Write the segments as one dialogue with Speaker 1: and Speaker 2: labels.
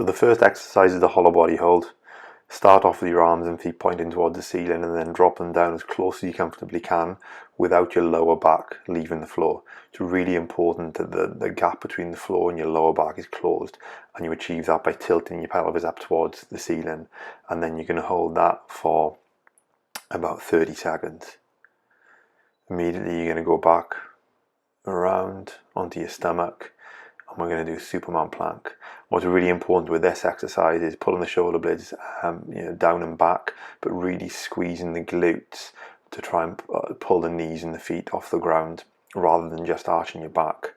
Speaker 1: So the first exercise is the hollow body hold. Start off with your arms and feet pointing towards the ceiling and then drop them down as close as you comfortably can without your lower back leaving the floor. It's really important that the gap between the floor and your lower back is closed, and you achieve that by tilting your pelvis up towards the ceiling, and then you're going to hold that for about 30 seconds. Immediately you're going to go back around onto your stomach, and we're going to do Superman plank. What's really important with this exercise is pulling the shoulder blades down and back, but really squeezing the glutes to try and pull the knees and the feet off the ground rather than just arching your back.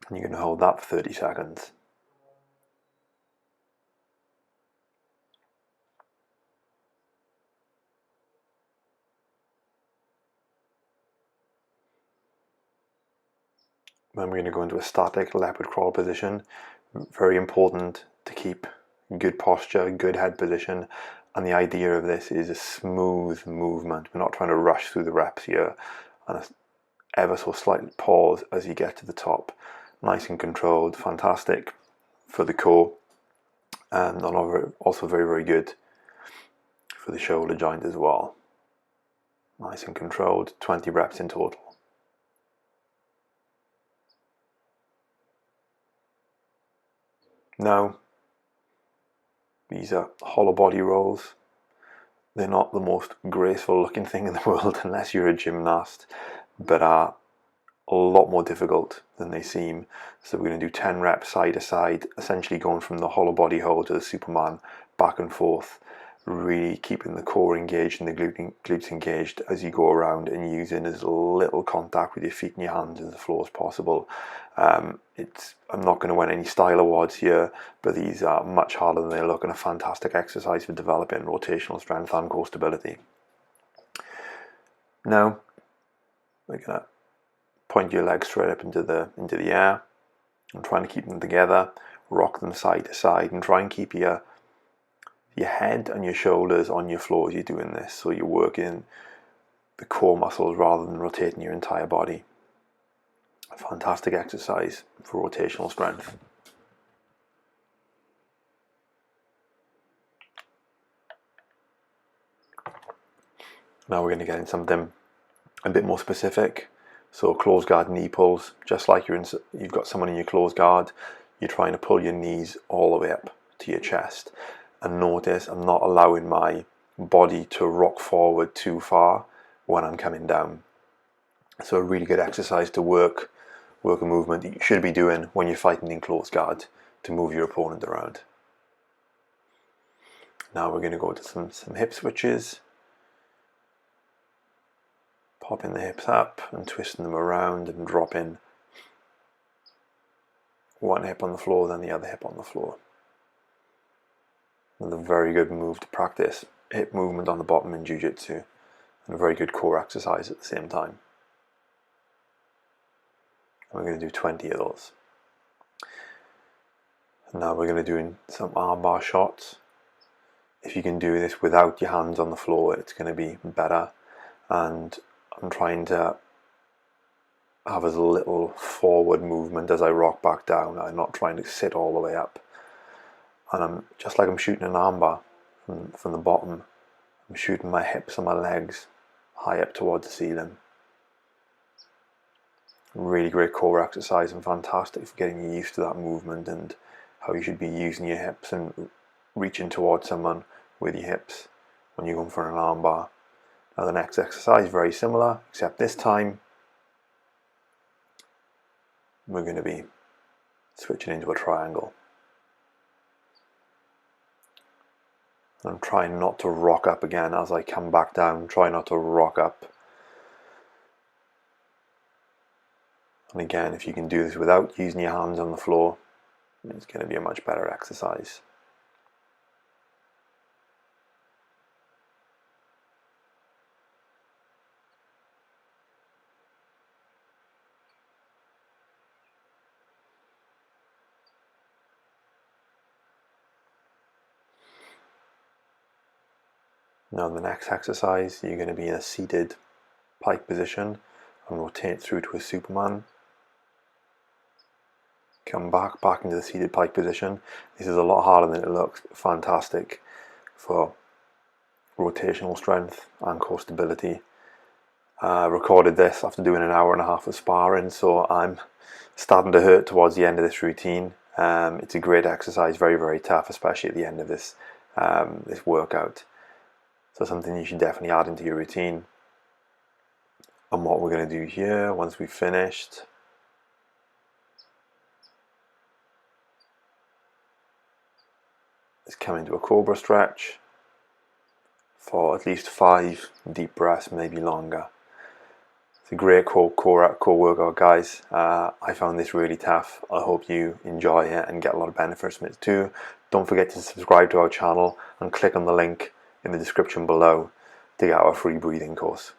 Speaker 1: And you're going to hold that for 30 seconds. Then we're going to go into a static leopard crawl position. Very important to keep good posture, good head position, and the idea of this is a smooth movement. We're not trying to rush through the reps here, and a ever so slight pause as you get to the top. Nice and controlled, fantastic for the core, and also very, very good for the shoulder joint as well. Nice and controlled, 20 reps in total. Now, these are hollow body rolls. They're not the most graceful looking thing in the world unless you're a gymnast, but are a lot more difficult than they seem. So we're going to do 10 reps side to side, essentially going from the hollow body hold to the Superman, back and forth, really keeping the core engaged and the glutes engaged as you go around, and using as little contact with your feet and your hands as the floor as possible. I'm not going to win any style awards here, but these are much harder than they look, and a fantastic exercise for developing rotational strength and core stability. Now we're going to point your legs straight up into the air and trying to keep them together, rock them side to side, and try and keep your head and your shoulders on your floor as you're doing this, so you're working the core muscles rather than rotating your entire body. A fantastic exercise for rotational strength. Now we're going to get in something a bit more specific. So closed guard knee pulls, just like you've got someone in your closed guard, you're trying to pull your knees all the way up to your chest. And notice I'm not allowing my body to rock forward too far when I'm coming down. So a really good exercise to work a movement that you should be doing when you're fighting in closed guard to move your opponent around. Now we're going to go to some hip switches. Popping the hips up and twisting them around and dropping one hip on the floor, then the other hip on the floor. Another very good move to practice hip movement on the bottom in jiu-jitsu, and a very good core exercise at the same time. And we're going to do 20 of those. And now we're going to do some armbar shots. If you can do this without your hands on the floor, it's going to be better. And I'm trying to have as little forward movement as I rock back down. I'm not trying to sit all the way up. And I'm just like I'm shooting an armbar from the bottom. I'm shooting my hips and my legs high up towards the ceiling. Really great core exercise and fantastic for getting you used to that movement and how you should be using your hips and reaching towards someone with your hips when you're going for an armbar. Now the next exercise is very similar, except this time we're going to be switching into a triangle. I'm trying not to rock up again as I come back down. Try not to rock up. And again, if you can do this without using your hands on the floor, it's going to be a much better exercise. Now the next exercise, you're going to be in a seated pike position and rotate through to a Superman. come back into the seated pike position. This is a lot harder than it looks. Fantastic for rotational strength and core stability. Recorded this after doing an hour and a half of sparring, so I'm starting to hurt towards the end of this routine. It's a great exercise, very, very tough, especially at the end of this this workout. So something you should definitely add into your routine. And what we're going to do here, once we've finished, is come into a Cobra stretch for at least 5 deep breaths, maybe longer. It's a great core workout, guys. I found this really tough. I hope you enjoy it and get a lot of benefits from it too. Don't forget to subscribe to our channel and click on the link in the description below to get our free breathing course.